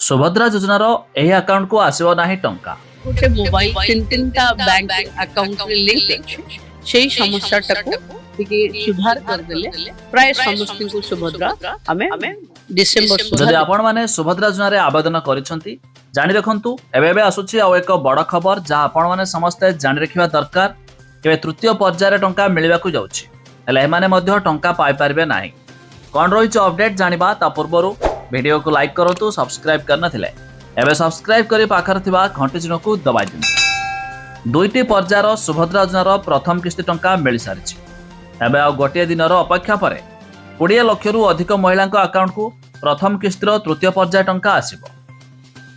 सुभद्रा योजनार एही अकाउंट को आसीबो नाही टंका गोटे मोबाइल तीन तीन टा बैंक अकाउंट रे लिंक अछि सेही समस्याटाको टिके सुधार कर देले प्राय समस्त को सुभद्रा हमें डिसेंबर जदि आपण माने सुभद्रा योजना रे आवेदन करिसंती जानि रखंतु एबे आसुची आ एक बड़ खबर जा आपण माने समस्त जानि रखिबा दरकार के तृतीय पर्यायर टंका मिलबा को जाउची हेले एमाने मध्य टंका पाई पारबे नाही कोन रहिछ अपडेट जानिबा ता पूर्वरु वीडियो को लाइक करंतु सब्सक्राइब करना थिले एबे सब्सक्राइब करी पाखर थिबा घंटी चिन्ह को दबाइ दिनु दुईटी पर्यायर सुभद्रा योजनार प्रथम किस्ती टंका मिली सारिछि एबे आ गोटे दिनर अपेक्षा परे 20 लाख रु अधिक महिला अकाउंट को प्रथम किस्तीर तृतीय पर्याय टंका आसिबो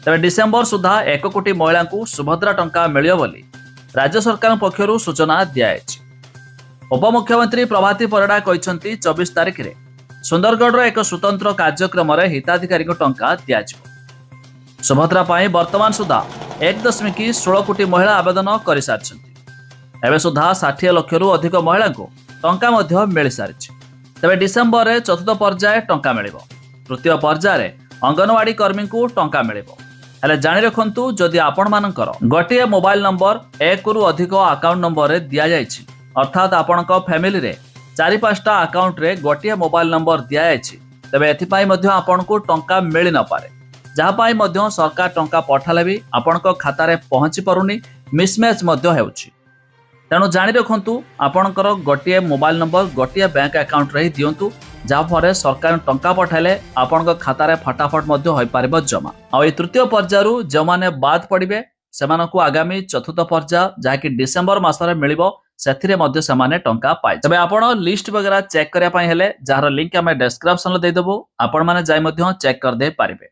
तबे डिसेंबर सुधा 1 कोटी महिला को सुभद्रा टंका मिलियो बोली राज्य सरकार पक्षरु सूचना दियाएछि उपमुख्यमंत्री प्रभाती परिडा कहिसंती 24 तारिख रे सुंदरगढ़ एक स्वतंत्र कार्यक्रम रे हिताधिकारी को टंका दियाजिबो सुभद्रा पाई वर्तमान सुधा 1.16 कोटी महिला आवेदन कर सारिछंती एबे सुधा 60 लाख रु अधिक महिला को टंका मध्य मिल सारिछि तबे डिसेंबर रे चतुर्थ पर्याय टंका मिलिबो तृतीय पर्याय रे अंगनवाड़ी कर्मी को टंका मिलिबो हेले जानि रखंतु जदि आपण मानकर गोटे मोबाइल नंबर 1 रु अधिक अकाउंट नंबर रे दिया जायछि अर्थात आपणक फैमिली रे 4-5टा अकाउंट रे गोटे मोबाइल नंबर दिया जायछि तबे एथि पई मध्य आपणको टंका मिलि न पारे जहाँ पाई मध्य सरकार टंका पठाले भी आपणक खाता रे पहुंची परुनी मिसमैच मध्य हेउछि तेणु जानि रखंतु आपणकर गोटे मोबाइल नंबर गोटे बैंक अकाउंट रे दियंतु जहाँ फरे सरकार टंका पठाइले आपणक खाता रे फटाफट मध्य होई पारिबो जमा आ ए तृतीय पर्यायरु जमाने बाद पड़िबे सेमानकु आगामी चतुर्थ पर्याय जाकी डिसेंबर मासरे मिलिबो सेथिरे मध्य समाने टंका पाइ तबे आपण लिस्ट वगैरह चेक करिया पई हेले जार लिंक हमें डिस्क्रिप्शन ले दे देबो आपण माने जाय मध्य चेक कर दे पारिबे।